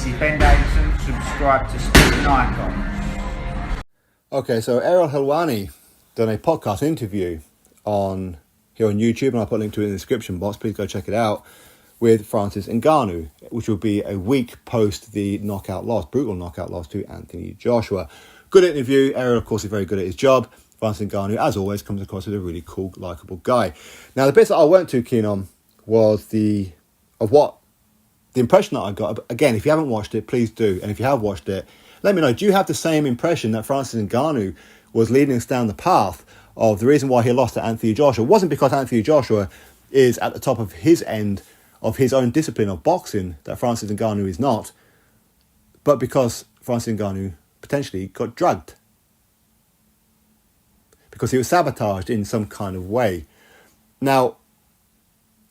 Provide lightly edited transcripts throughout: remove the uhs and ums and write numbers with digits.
This is Ben Davidson. Subscribe to Sporting Icons. Okay, so Ariel Helwani done a podcast interview here on YouTube, and I'll put a link to it in the description box. Please go check it out, with Francis Ngannou, which will be a week post the brutal knockout loss to Anthony Joshua. Good interview. Ariel, of course, is very good at his job. Francis Ngannou, as always, comes across as a really cool, likeable guy. Now, the bits that I weren't too keen on was the impression that I got. Again, if you haven't watched it, please do. And if you have watched it, let me know. Do you have the same impression that Francis Ngannou was leading us down the path of the reason why he lost to Anthony Joshua? It wasn't because Anthony Joshua is at the top of his end of his own discipline of boxing that Francis Ngannou is not, but because Francis Ngannou potentially got drugged. Because he was sabotaged in some kind of way. Now,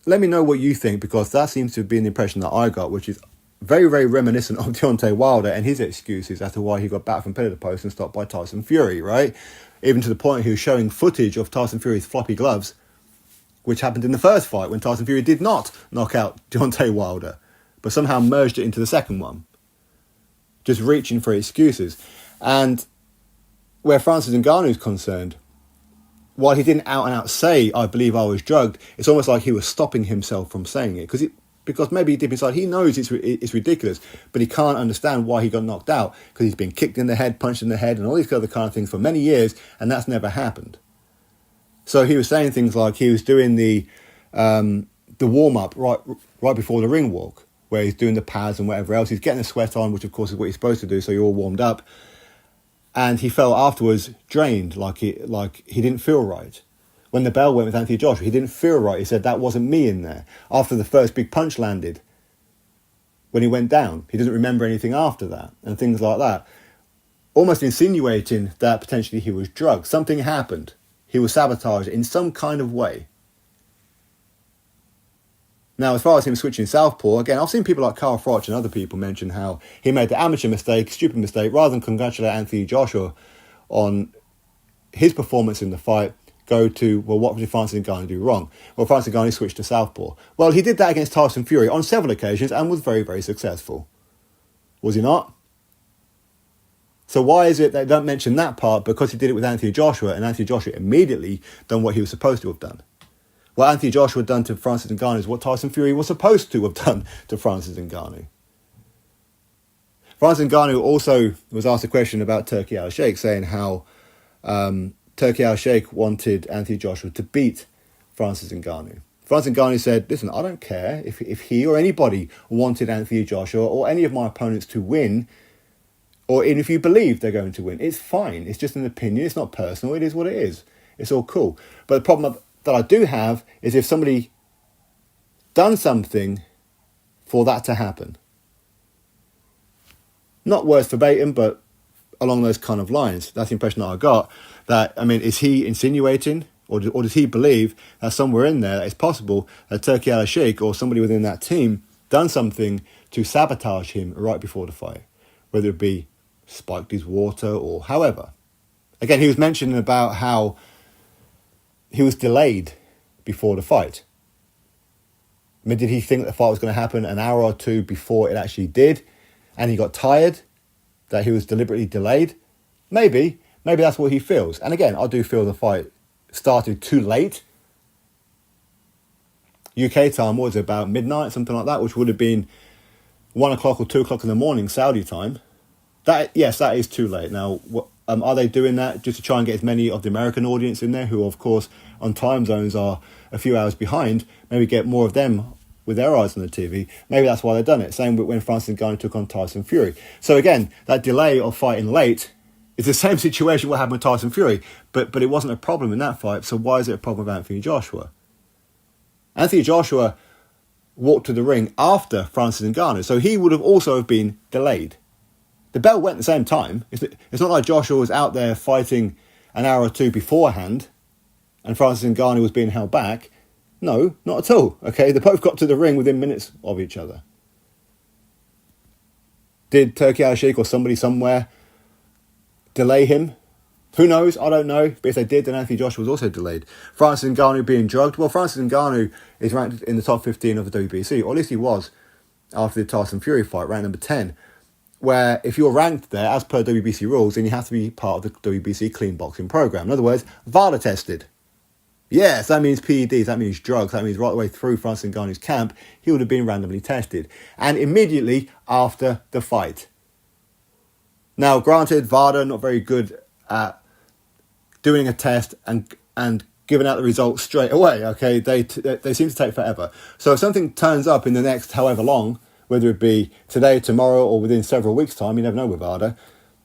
let me know what you think, because that seems to have been the impression that I got, which is very, very reminiscent of Deontay Wilder and his excuses as to why he got back from pillar to post and stopped by Tyson Fury, right? Even to the point he was showing footage of Tyson Fury's floppy gloves, which happened in the first fight when Tyson Fury did not knock out Deontay Wilder, but somehow merged it into the second one. Just reaching for excuses. And where Francis Ngannou is concerned, while he didn't out and out say, "I believe I was drugged," it's almost like he was stopping himself from saying it. Because maybe deep inside he knows it's ridiculous, but he can't understand why he got knocked out, because he's been kicked in the head, punched in the head, and all these other kind of things for many years, and that's never happened. So he was saying things like he was doing the warm-up right before the ring walk, where he's doing the pads and whatever else. He's getting the sweat on, which of course is what he's supposed to do, so you're all warmed up. And he felt afterwards drained, like he didn't feel right. When the bell went with Anthony Joshua, he didn't feel right. He said, that wasn't me in there. After the first big punch landed, when he went down, he doesn't remember anything after that, and things like that. Almost insinuating that potentially he was drugged. Something happened. He was sabotaged in some kind of way. Now, as far as him switching southpaw, again, I've seen people like Carl Froch and other people mention how he made the amateur mistake, stupid mistake, rather than congratulate Anthony Joshua on his performance in the fight, go to, well, what did Francis Ngannou do wrong? Well, Francis Ngannou switched to southpaw. Well, he did that against Tyson Fury on several occasions and was very, very successful. Was he not? So why is it they don't mention that part? Because he did it with Anthony Joshua, and Anthony Joshua immediately done what he was supposed to have done. What Anthony Joshua had done to Francis Ngannou is what Tyson Fury was supposed to have done to Francis Ngannou. Francis Ngannou also was asked a question about Turki Al-Sheikh, saying how Turki Al-Sheikh wanted Anthony Joshua to beat Francis Ngannou. Francis Ngannou said, listen, I don't care if he or anybody wanted Anthony Joshua or any of my opponents to win, or even if you believe they're going to win. It's fine. It's just an opinion. It's not personal. It is what it is. It's all cool. But the problem that I do have is if somebody done something for that to happen. Not words verbatim, but along those kind of lines. That's the impression that I got. That, I mean, is he insinuating, or does he believe that somewhere in there that it's possible that Turki Al-Sheikh or somebody within that team done something to sabotage him right before the fight? Whether it be spiked his water or however. Again, he was mentioning about how he was delayed before the fight. I mean, did he think the fight was going to happen an hour or two before it actually did, and he got tired that he was deliberately delayed? Maybe that's what he feels. And again, I do feel the fight started too late. UK time was about midnight, something like that, which would have been 1 o'clock or 2 o'clock in the morning, Saudi time. That is too late. Now, are they doing that just to try and get as many of the American audience in there, who, of course, on time zones are a few hours behind? Maybe get more of them with their eyes on the TV. Maybe that's why they've done it. Same with when Francis Ngannou took on Tyson Fury. So again, that delay of fighting late is the same situation what happened with Tyson Fury, but it wasn't a problem in that fight. So why is it a problem with Anthony Joshua? Anthony Joshua walked to the ring after Francis Ngannou, so he would have also been delayed. The bell went at the same time. It's not like Joshua was out there fighting an hour or two beforehand and Francis Ngannou was being held back. No, not at all. Okay, they both got to the ring within minutes of each other. Did Turki Al-Sheikh or somebody somewhere delay him? Who knows? I don't know. But if they did, then Anthony Joshua was also delayed. Francis Ngannou being drugged. Well, Francis Ngannou is ranked in the top 15 of the WBC, or at least he was after the Tyson Fury fight, ranked number 10, where if you're ranked there, as per WBC rules, then you have to be part of the WBC clean boxing program. In other words, VADA tested. Yes, that means PEDs, that means drugs, that means right the way through Francis Ngannou's camp, he would have been randomly tested. And immediately after the fight. Now, granted, VADA not very good at doing a test and giving out the results straight away, okay? They seem to take forever. So if something turns up in the next however long, whether it be today, tomorrow, or within several weeks' time, you never know with VADA,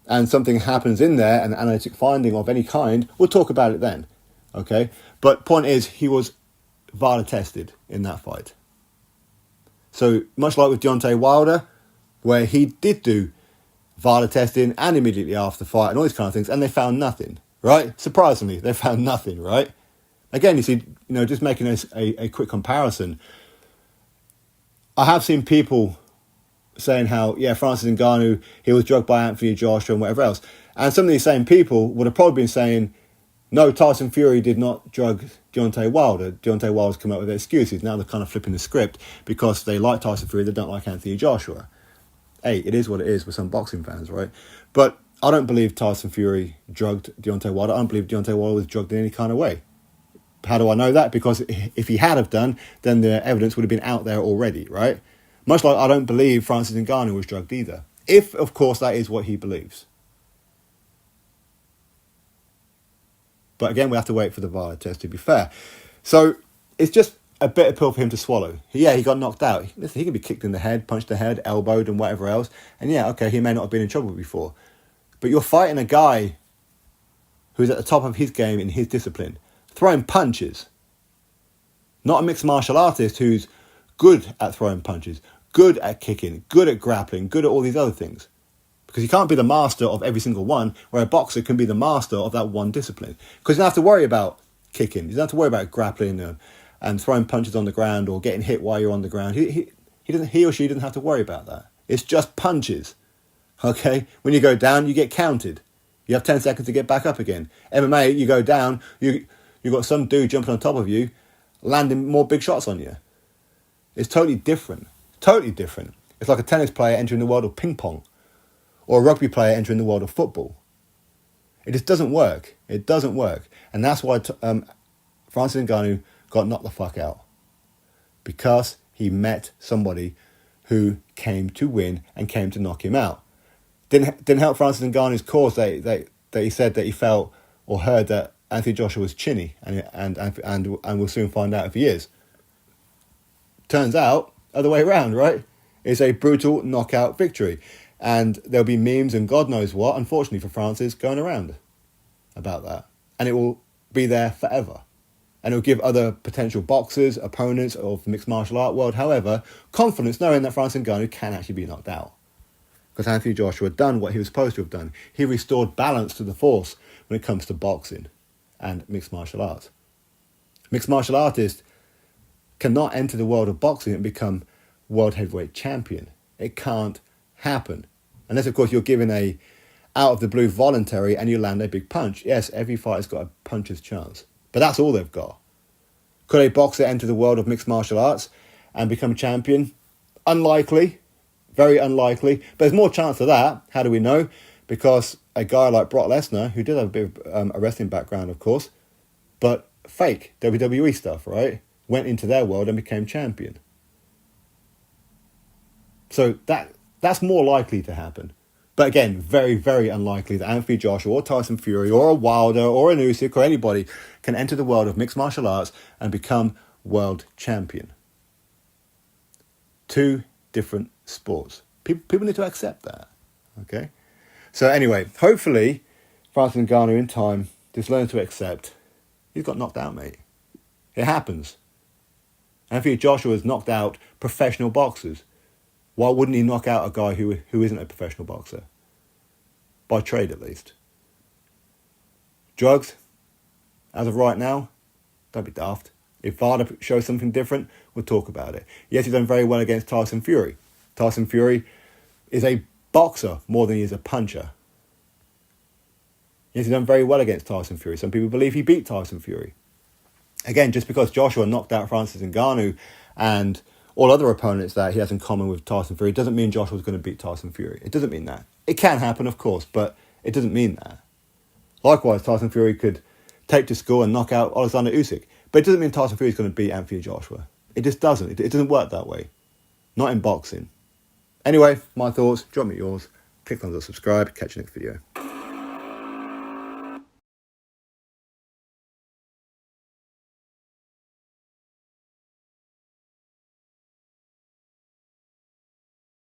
and something happens in there, an analytic finding of any kind, we'll talk about it then, okay? But point is, he was VADA tested in that fight. So much like with Deontay Wilder, where he did do VADA testing and immediately after the fight and all these kind of things, and they found nothing, right? Surprisingly, they found nothing, right? Again, you see, just making a quick comparison, I have seen people saying how, Francis Ngannou, he was drugged by Anthony Joshua and whatever else. And some of these same people would have probably been saying, no, Tyson Fury did not drug Deontay Wilder. Deontay Wilder's come up with excuses. Now they're kind of flipping the script because they like Tyson Fury, they don't like Anthony Joshua. Hey, it is what it is with some boxing fans, right? But I don't believe Tyson Fury drugged Deontay Wilder. I don't believe Deontay Wilder was drugged in any kind of way. How do I know that? Because if he had have done, then the evidence would have been out there already, right? Much like I don't believe Francis Ngannou was drugged either. If, of course, that is what he believes. But again, we have to wait for the VAR test, to be fair. So it's just a bitter pill for him to swallow. Yeah, he got knocked out. Listen, he can be kicked in the head, punched in the head, elbowed and whatever else. And yeah, okay, he may not have been in trouble before. But you're fighting a guy who's at the top of his game in his discipline, throwing punches. Not a mixed martial artist who's good at throwing punches, good at kicking, good at grappling, good at all these other things. Because you can't be the master of every single one, where a boxer can be the master of that one discipline. Because you don't have to worry about kicking, you don't have to worry about grappling and throwing punches on the ground or getting hit while you're on the ground. He or she doesn't have to worry about that. It's just punches. Okay? When you go down, you get counted. You have 10 seconds to get back up again. MMA, you go down, you've got some dude jumping on top of you, landing more big shots on you. It's totally different. Totally different. It's like a tennis player entering the world of ping pong, or a rugby player entering the world of football. It just doesn't work. It doesn't work. And that's why Francis Ngannou got knocked the fuck out. Because he met somebody who came to win and came to knock him out. Didn't help Francis Ngannou's cause that he said that he felt or heard that Anthony Joshua was chinny, and we'll soon find out if he is. Turns out, other way around, right? It's a brutal knockout victory. And there'll be memes and God knows what, unfortunately for Francis, going around about that. And it will be there forever. And it will give other potential boxers, opponents of the mixed martial art world, however, confidence knowing that Francis Ngannou can actually be knocked out. Because Anthony Joshua had done what he was supposed to have done. He restored balance to the force when it comes to boxing and mixed martial arts. Mixed martial artists cannot enter the world of boxing and become world heavyweight champion. It can't happen. Unless, of course, you're given a out of the blue voluntary and you land a big punch. Yes, every fighter's got a puncher's chance. But that's all they've got. Could a boxer enter the world of mixed martial arts and become champion? Unlikely. Very unlikely. But there's more chance of that. How do we know? Because a guy like Brock Lesnar, who did have a bit of a wrestling background, of course, but fake WWE stuff, right? Went into their world and became champion. So that's more likely to happen. But again, very, very unlikely that Anthony Joshua or Tyson Fury or a Wilder or an Usyk or anybody can enter the world of mixed martial arts and become world champion. Two different sports. People need to accept that. Okay? So anyway, hopefully Francis Ngannou in time just learns to accept he's got knocked out, mate. It happens. Anthony Joshua has knocked out professional boxers. Why wouldn't he knock out a guy who isn't a professional boxer? By trade, at least. Drugs, as of right now, don't be daft. If VADA shows something different, we'll talk about it. Yes, he's done very well against Tyson Fury. Tyson Fury is a boxer more than he is a puncher. Yes, he's done very well against Tyson Fury. Some people believe he beat Tyson Fury. Again, just because Joshua knocked out Francis Ngannou and all other opponents that he has in common with Tyson Fury doesn't mean Joshua's going to beat Tyson Fury. It doesn't mean that. It can happen, of course, but it doesn't mean that. Likewise, Tyson Fury could take to school and knock out Alexander Usyk, but it doesn't mean Tyson Fury is going to beat Anthony Joshua. It just doesn't. It doesn't work that way. Not in boxing. Anyway, my thoughts. Drop me yours. Click on the subscribe. Catch you next video.